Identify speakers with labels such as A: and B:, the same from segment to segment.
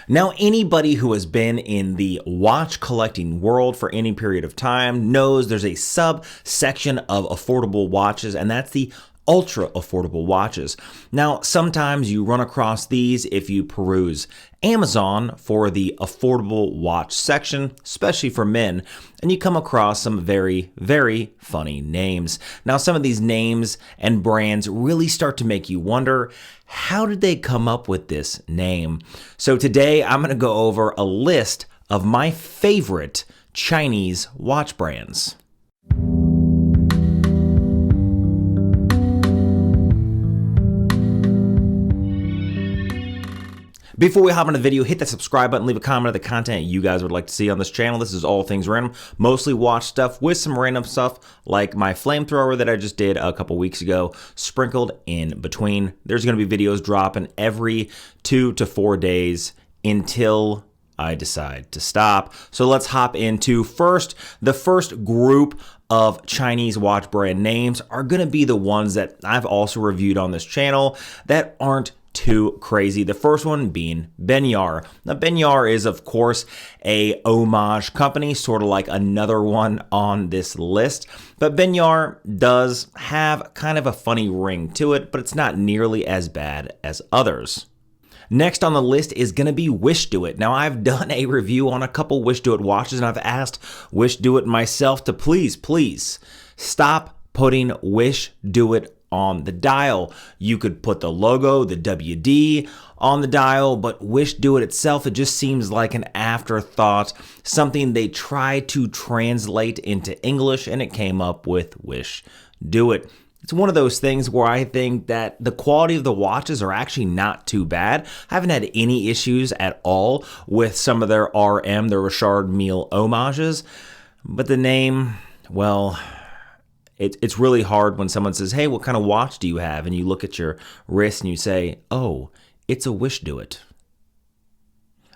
A: Now, anybody who has been in the watch collecting world for any period of time knows there's a subsection of affordable watches, and that's the ultra affordable watches. Now, sometimes you run across these if you peruse Amazon for the affordable watch section, especially for men, and you come across some very, very funny names. Now, some of these names and brands really start to make you wonder, how did they come up with this name? So today I'm going to go over a list of my favorite Chinese watch brands. Before we hop into the video, hit that subscribe button, leave a comment of the content you guys would like to see on this channel. This is all things random, mostly watch stuff with some random stuff like my flamethrower that I just did a couple weeks ago, sprinkled in between. There's going to be videos dropping every 2 to 4 days until I decide to stop. So let's hop into the first group of Chinese watch brand names are going to be the ones that I've also reviewed on this channel that aren't too crazy. The first one being Benyar. Now, Benyar is, of course, a homage company, sort of like another one on this list. But Benyar does have kind of a funny ring to it, but it's not nearly as bad as others. Next on the list is going to be Wish Do It. Now, I've done a review on a couple Wish Do It watches, and I've asked Wish Do It myself to please stop putting Wish Do It on the dial. You could put the logo, the WD on the dial, but Wish Do It itself, it just seems like an afterthought, something they tried to translate into English, and it came up with Wish Do It. It's one of those things where I think that the quality of the watches are actually not too bad. I haven't had any issues at all with some of their RM, their Richard Mille homages, but the name, well, it's really hard when someone says, hey, what kind of watch do you have? And you look at your wrist and you say, oh, it's a Wish Do It.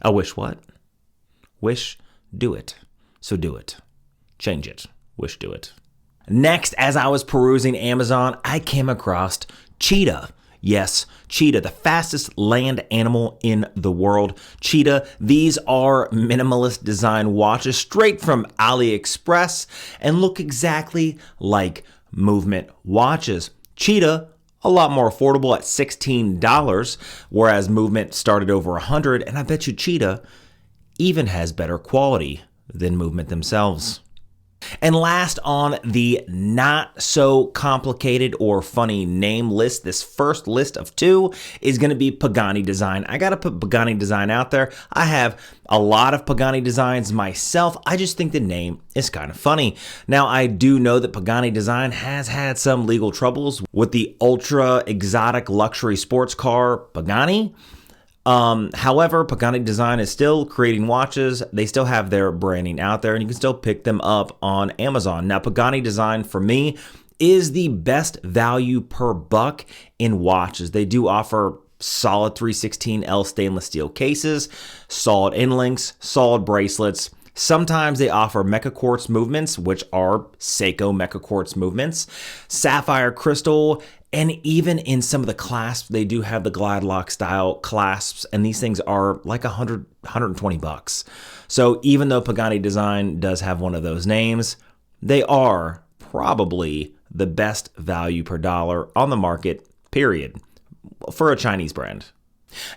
A: A wish what? Wish Do It. So do it. Change it. Wish Do It. Next, as I was perusing Amazon, I came across Cheetah. Yes, Cheetah, the fastest land animal in the world. Cheetah, these are minimalist design watches straight from AliExpress and look exactly like movement watches. Cheetah, a lot more affordable at $16, whereas movement started over $100, and I bet you Cheetah even has better quality than movement themselves. And last on the not so complicated or funny name list, this first list of 2 is going to be Pagani Design. I got to put Pagani Design out there. I have a lot of Pagani Designs myself. I just think the name is kind of funny. Now, I do know that Pagani Design has had some legal troubles with the ultra exotic luxury sports car Pagani. However, Pagani Design is still creating watches. They still have their branding out there, and you can still pick them up on Amazon. Now, Pagani Design, for me, is the best value per buck in watches. They do offer solid 316L stainless steel cases, solid inlinks, solid bracelets. Sometimes they offer mecha quartz movements, which are Seiko mecha quartz movements, sapphire crystal, and even in some of the clasps, they do have the glide lock style clasps, and these things are like $120. So even though Pagani Design does have one of those names, they are probably the best value per dollar on the market, period, for a Chinese brand.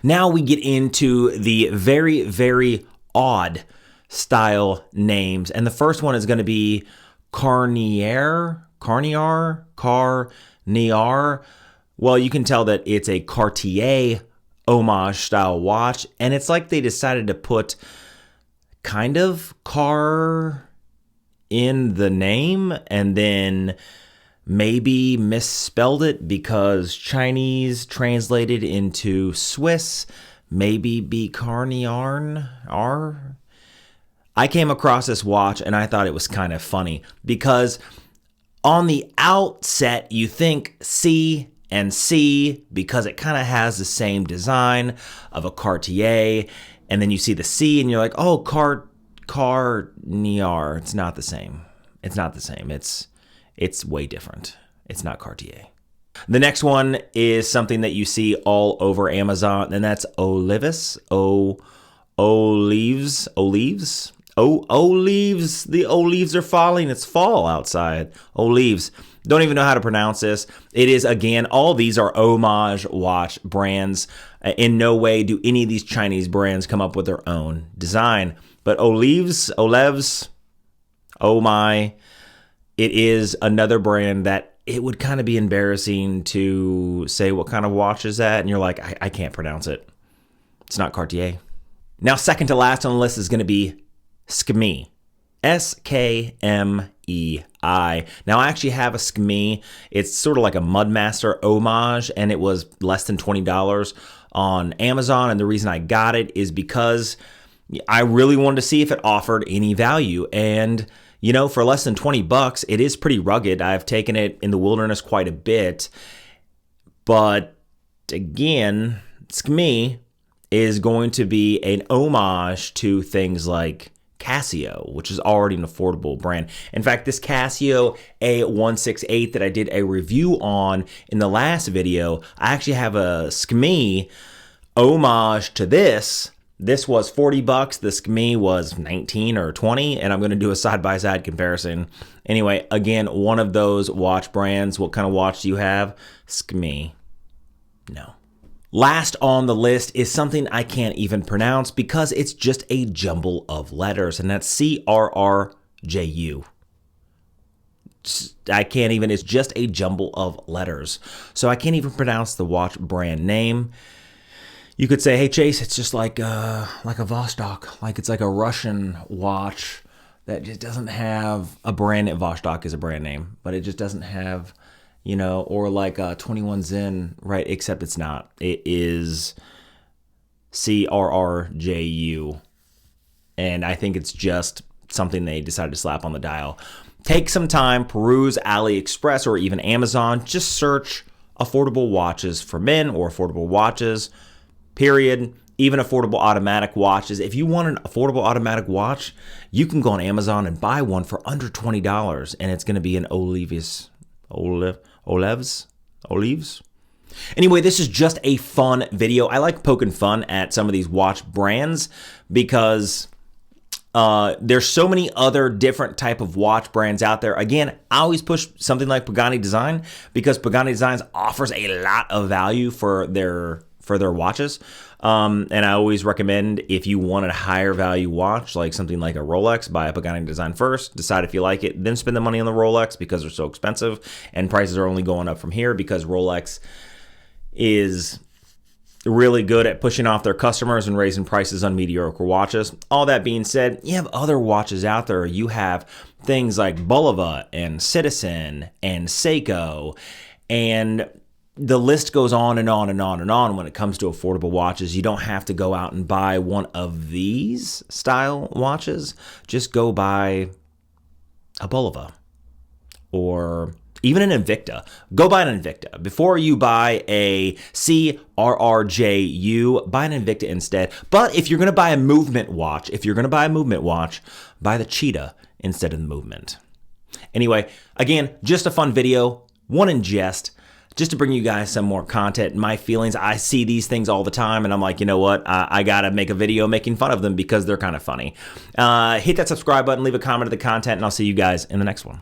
A: Now we get into the very, very odd style names, and the first one is going to be Cartier. Well, you can tell that it's a Cartier homage style watch, and it's like they decided to put kind of car in the name and then maybe misspelled it because Chinese translated into Swiss, maybe be Carniarn. I came across this watch and I thought it was kind of funny because on the outset, you think C and C because it kind of has the same design of a Cartier, and then you see the C and you're like, oh, Carnier. It's not the same. It's not the same. It's way different. It's not Cartier. The next one is something that you see all over Amazon, and that's Olivis. Olives. Oh, olives. The olives are falling. It's fall outside. Olives. Don't even know how to pronounce this. It is, again, all these are homage watch brands. In no way do any of these Chinese brands come up with their own design. But olives, oh my, it is another brand that it would kind of be embarrassing to say what kind of watch is that, and you're like, I can't pronounce it. It's not Cartier. Now, second to last on the list is going to be SKME. SKMEI. Now, I actually have a SKME. It's sort of like a Mudmaster homage, and it was less than $20 on Amazon. And the reason I got it is because I really wanted to see if it offered any value. And, you know, for less than 20 bucks, it is pretty rugged. I've taken it in the wilderness quite a bit. But again, SKME is going to be an homage to things like Casio, which is already an affordable brand. In fact, this Casio A168 that I did a review on in the last video, I actually have a SKME homage to this. This was 40 bucks. The SKME was 19 or 20, and I'm going to do a side-by-side comparison. Anyway, again, one of those watch brands. What kind of watch do you have? SKME. No. Last on the list is something I can't even pronounce because it's just a jumble of letters, and that's CRRJU. I can't even, it's just a jumble of letters. So I can't even pronounce the watch brand name. You could say, hey, Chase, it's just like a Vostok, like it's like a Russian watch that just doesn't have a brand name. Vostok is a brand name, but it just doesn't have, you know, or like 21 Zen, right? Except it's not. It is CRRJU. And I think it's just something they decided to slap on the dial. Take some time, peruse AliExpress or even Amazon. Just search affordable watches for men or affordable watches, period. Even affordable automatic watches. If you want an affordable automatic watch, you can go on Amazon and buy one for under $20. And it's going to be an Olives. Anyway, this is just a fun video. I like poking fun at some of these watch brands because there's so many other different type of watch brands out there. Again, I always push something like Pagani Design because Pagani Design offers a lot of value for their watches. And I always recommend if you want a higher value watch, like something like a Rolex, buy a Pagani Design first, decide if you like it, then spend the money on the Rolex because they're so expensive and prices are only going up from here because Rolex is really good at pushing off their customers and raising prices on mediocre watches. All that being said, you have other watches out there. You have things like Bulova and Citizen and Seiko, and the list goes on and on and on and on when it comes to affordable watches. You don't have to go out and buy one of these style watches. Just go buy a Bulova or even an Invicta. Go buy an Invicta. Before you buy a CRRJU, buy an Invicta instead. But if you're going to buy a movement watch, buy the Cheetah instead of the movement. Anyway, again, just a fun video, one in jest, just to bring you guys some more content and my feelings. I see these things all the time, and I'm like, you know what? I got to make a video making fun of them because they're kind of funny. Hit that subscribe button, leave a comment of the content, and I'll see you guys in the next one.